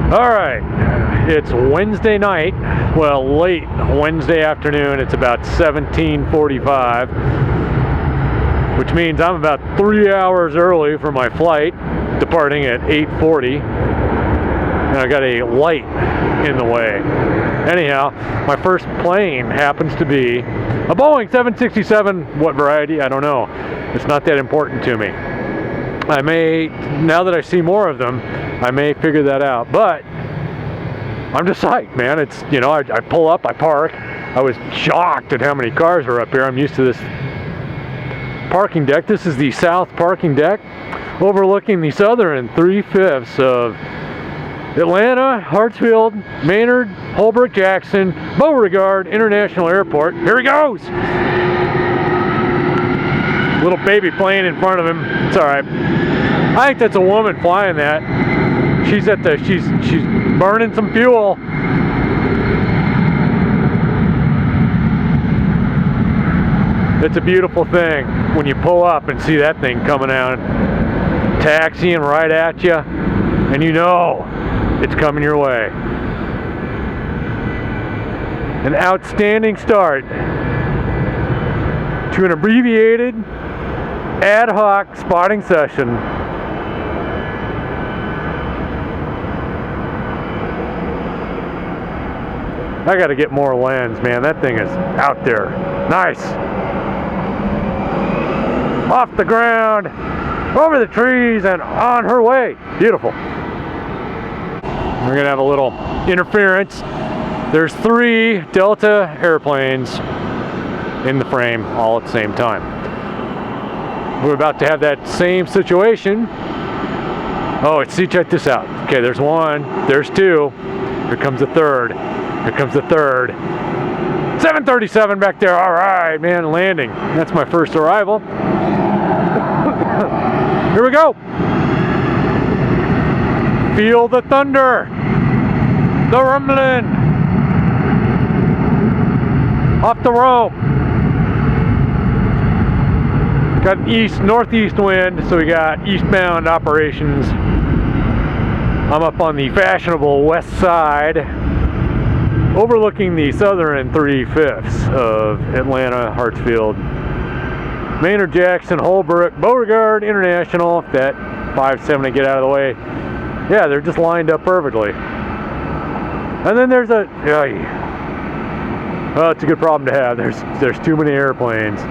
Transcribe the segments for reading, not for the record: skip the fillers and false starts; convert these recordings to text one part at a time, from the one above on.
Alright, it's Wednesday night, well, late Wednesday afternoon. It's about 17:45, which means I'm about 3 hours early for my flight, departing at 8:40, and I got a light in the way. Anyhow, my first plane happens to be a Boeing 767. What variety? I don't know. It's not that important to me. I may, now that I see more of them, I may figure that out. But I'm just psyched, man. It's, you know, I pull up, I park. I was shocked at how many cars are up here. I'm used to this parking deck. This is the south parking deck overlooking the southern 3/5 of Atlanta, Hartsfield, Maynard, Holbrook, Jackson, Beauregard International Airport. Here he goes! Little baby plane in front of him. It's all right. I think that's a woman flying that. She's burning some fuel. It's a beautiful thing when you pull up and see that thing coming out, taxiing right at you, and you know it's coming your way. An outstanding start to an abbreviated ad hoc spotting session. I gotta get more lens, man. That thing is out there. Nice. Off the ground, over the trees, and on her way. Beautiful. We're gonna have a little interference. There's 3 Delta airplanes in the frame all at the same time. We're about to have that same situation. Oh, see, check this out. Okay, there's 1, there's 2. Here comes the 3rd. Here comes the 3rd. 737 back there. All right, man, landing. That's my first arrival. Here we go. Feel the thunder. The rumbling. Off the rope. Got an northeast wind, so we got eastbound operations. I'm up on the fashionable west side, overlooking the southern 3/5 of Atlanta, Hartsfield, Maynard, Jackson, Holbrook, Beauregard International. If that 570 get out of the way, yeah, they're just lined up perfectly. And then there's a, well, it's a good problem to have. There's too many airplanes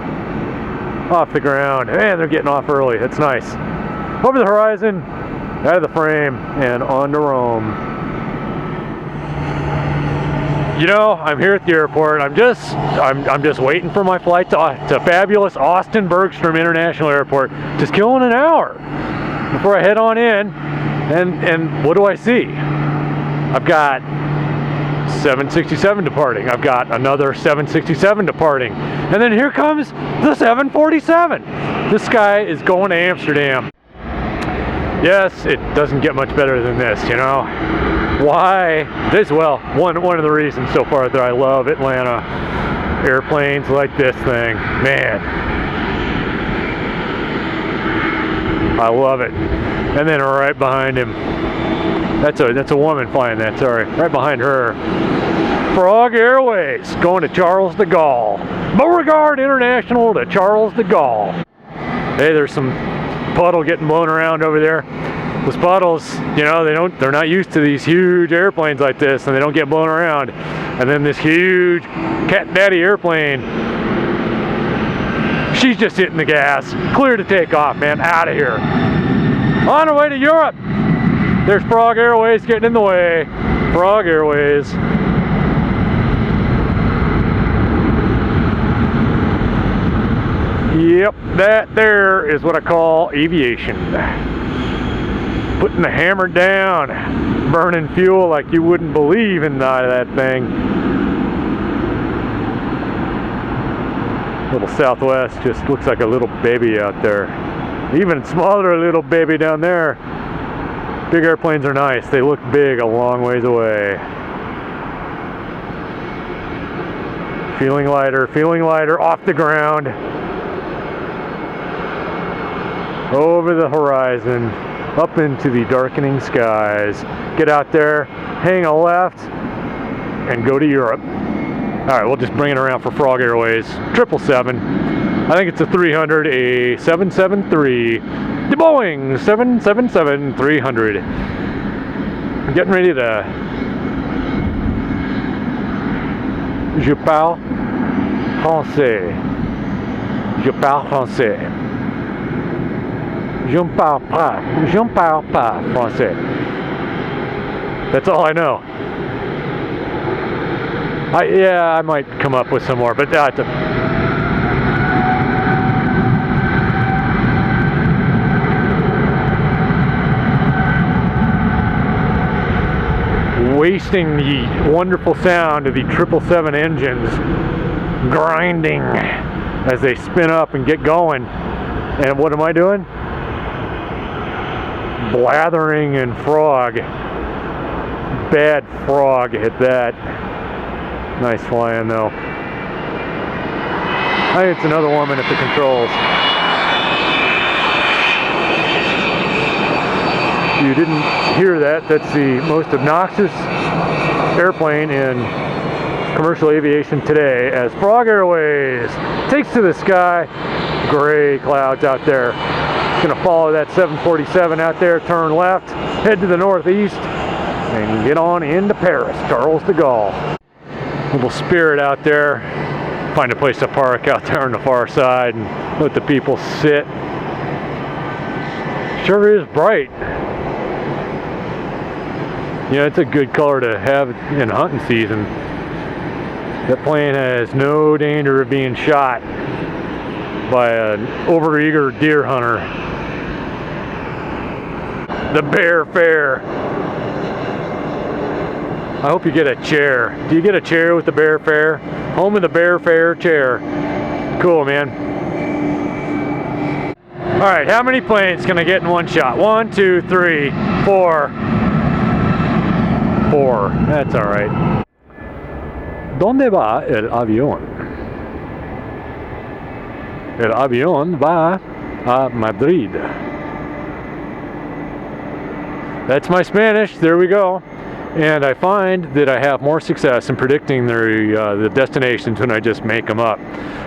off the ground. Man, they're getting off early. It's nice. Over the horizon, out of the frame, and on to Rome. You know, I'm here at the airport. I'm just waiting for my flight to fabulous Austin Bergstrom International Airport. Just killing an hour before I head on in. And what do I see? I've got 767 departing. I've got another 767 departing. And then here comes the 747. This guy is going to Amsterdam. Yes, it doesn't get much better than this, you know. Why? This, well, one of the reasons so far that I love Atlanta. Airplanes like this thing. Man. I love it. And then right behind him, that's a woman flying that, sorry. Right behind her, Frog Airways going to Charles de Gaulle. Beauregard International to Charles de Gaulle. Hey, there's some puddle getting blown around over there. Those puddles, you know, they're not used to these huge airplanes like this, and they don't get blown around. And then this huge cat daddy airplane, she's just hitting the gas. Clear to take off, man. Out of here. On our way to Europe. There's Frog Airways getting in the way. Frog Airways. Yep, that there is what I call aviation. Putting the hammer down, burning fuel like you wouldn't believe inside of that thing. Little Southwest just looks like a little baby out there. Even smaller little baby down there. Big airplanes are nice. They look big a long ways away. Feeling lighter, off the ground. Over the horizon. up into the darkening skies. Get out there, hang a left, and go to Europe. All right, we'll just bring it around for Frog Airways. 777. I think it's a 300, a 773. The Boeing 777-300. Getting ready to... Je parle français. Je parle français. Je ne parle pas français. That's all I know. Yeah, I might come up with some more, but that's wasting the wonderful sound of the 777 engines grinding as they spin up and get going. And what am I doing? Blathering in frog. Bad frog at that. Nice flying though. I think it's another woman at the controls. You didn't hear that. That's the most obnoxious airplane in commercial aviation today, as Frog Airways takes to the sky. Gray clouds out there. Gonna follow that 747 out there, turn left, head to the northeast, and get on into Paris, Charles de Gaulle. Little Spirit out there. Find a place to park out there on the far side and let the people sit. Sure is bright. Yeah, it's a good color to have in hunting season. That plane has no danger of being shot by an overeager deer hunter. The Bear Fair. I hope you get a chair. Do you get a chair with the Bear Fair? Home of the Bear Fair chair. Cool, man. All right, how many planes can I get in one shot? 1, 2, 3, 4. 4. That's all right. ¿Dónde va el avión? El avión va a Madrid. That's my Spanish. There we go. And I find that I have more success in predicting the destinations when I just make them up.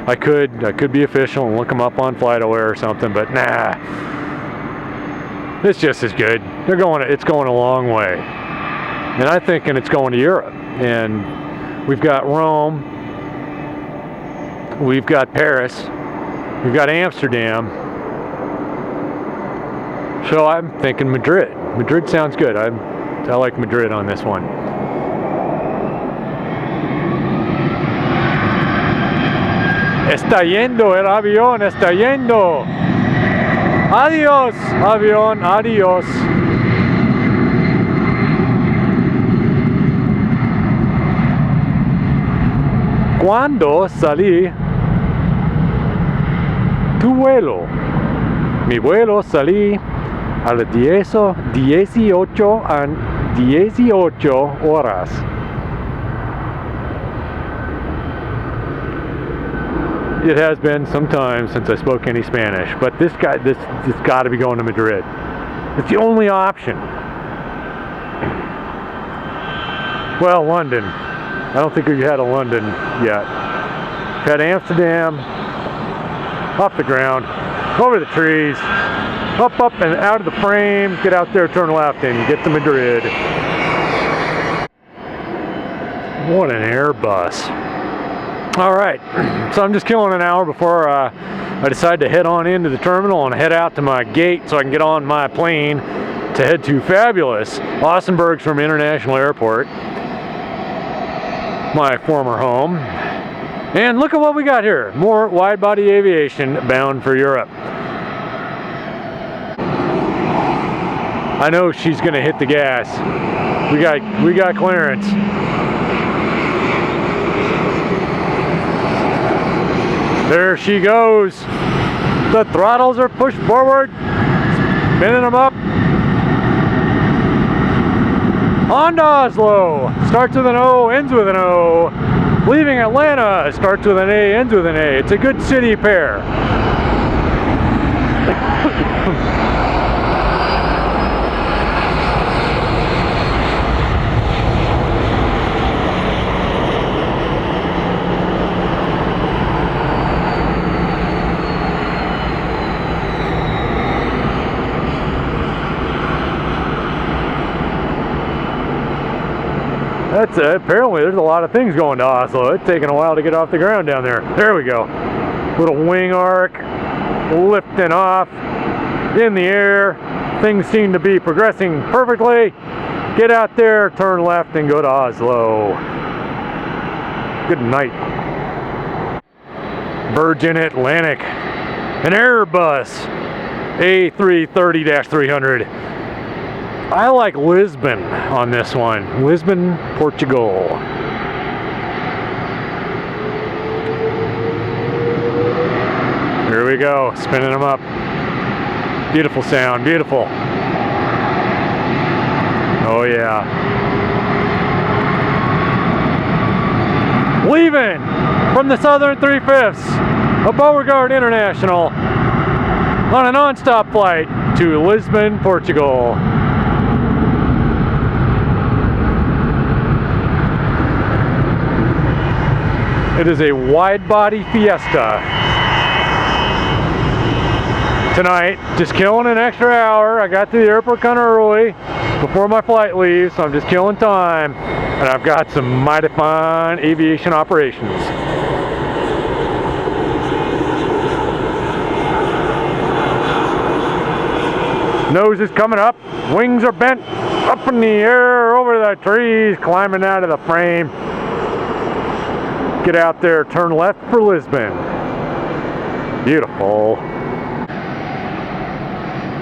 I could be official and look them up on FlightAware or something, but nah. It's just as good. It's going a long way. And I'm thinking it's going to Europe. And we've got Rome, we've got Paris, we've got Amsterdam. So I'm thinking Madrid. Madrid sounds good. I like Madrid on this one. Está yendo el avión, está yendo. Adiós, avión, adiós. ¿Cuándo salí tu vuelo? Mi vuelo salí a las 18 horas. It has been some time since I spoke any Spanish, but this got to be going to Madrid. It's the only option. Well, London. I don't think we've had a London yet. We've had Amsterdam, off the ground, over the trees, up and out of the frame, get out there, turn left, and get to Madrid. What an Airbus. All right, so I'm just killing an hour before I decide to head on into the terminal and head out to my gate so I can get on my plane to head to fabulous Aussenberg's from International Airport, my former home. And look at what we got here. More wide-body aviation bound for Europe. I know she's going to hit the gas. We got clearance. There she goes. The throttles are pushed forward, spinning them up. On to Oslo. Starts with an O, ends with an O. Leaving Atlanta, starts with an A, ends with an A. It's a good city pair. That's apparently there's a lot of things going to Oslo. It's taking a while to get off the ground down there. There we go. Little wing arc, lifting off in the air. Things seem to be progressing perfectly. Get out there, turn left, and go to Oslo. Good night. Virgin Atlantic, an Airbus A330-300. I like Lisbon on this one. Lisbon, Portugal. Here we go, spinning them up. Beautiful sound, beautiful. Oh yeah. Leaving from the Southern 3/5 of Beauregard International on a non-stop flight to Lisbon, Portugal. It is a wide-body Fiesta. Tonight, just killing an extra hour. I got to the airport kind of early before my flight leaves, so I'm just killing time. And I've got some mighty fine aviation operations. Nose is coming up, wings are bent, up in the air, over the trees, climbing out of the frame. Get out there, turn left for Lisbon. Beautiful.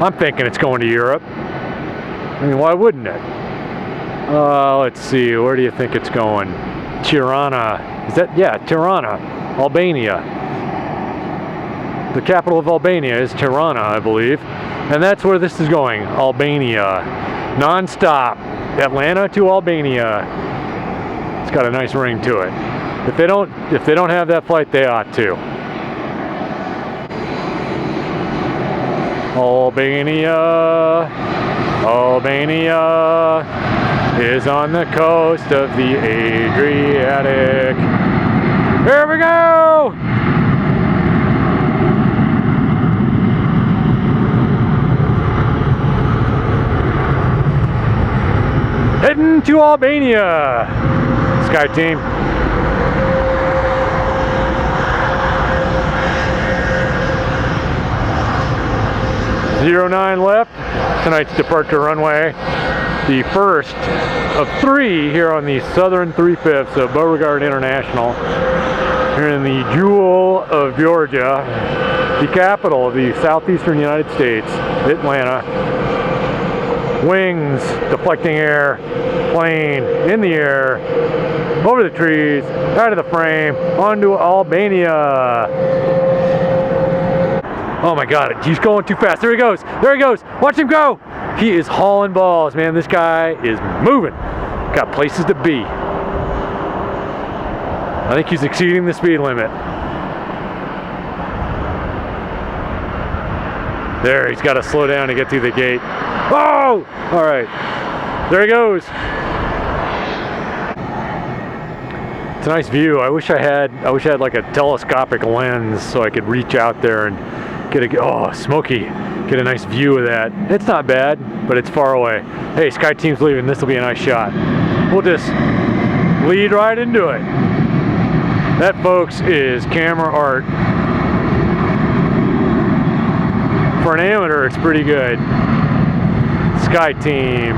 I'm thinking it's going to Europe. I mean, why wouldn't it? Let's see, where do you think it's going? Tirana. Is that, yeah, Tirana, Albania. The capital of Albania is Tirana, I believe. And that's where this is going, Albania. Non-stop, Atlanta to Albania. It's got a nice ring to it. If they don't have that flight, they ought to. Albania is on the coast of the Adriatic. Here we go! Heading to Albania. Sky team. 09 left, tonight's departure runway. The first of 3 here on the Southern 3/5 of Beauregard International. Here in the jewel of Georgia, the capital of the southeastern United States, Atlanta. Wings, deflecting air, plane in the air, over the trees, out of the frame, onto Albania. Oh my God, he's going too fast. There he goes. There he goes. Watch him go. He is hauling balls, man. This guy is moving. Got places to be. I think he's exceeding the speed limit. There, he's got to slow down to get through the gate. Oh! All right. There he goes. It's a nice view. I wish I had like a telescopic lens so I could reach out there and get smoky. Get a nice view of that. It's not bad, but it's far away. Hey, Sky Team's leaving. This will be a nice shot. We'll just lead right into it. That, folks, is camera art. For an amateur, it's pretty good. Sky Team.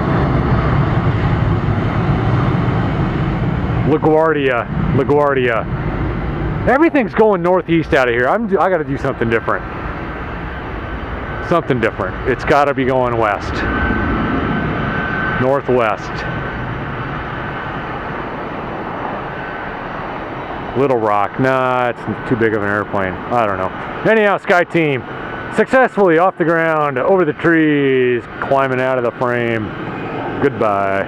LaGuardia. Everything's going northeast out of here. I got to do something different. Something different. It's got to be going west. Northwest. Little Rock. Nah, it's too big of an airplane. I don't know. Anyhow, Sky Team successfully off the ground, over the trees, climbing out of the frame. Goodbye.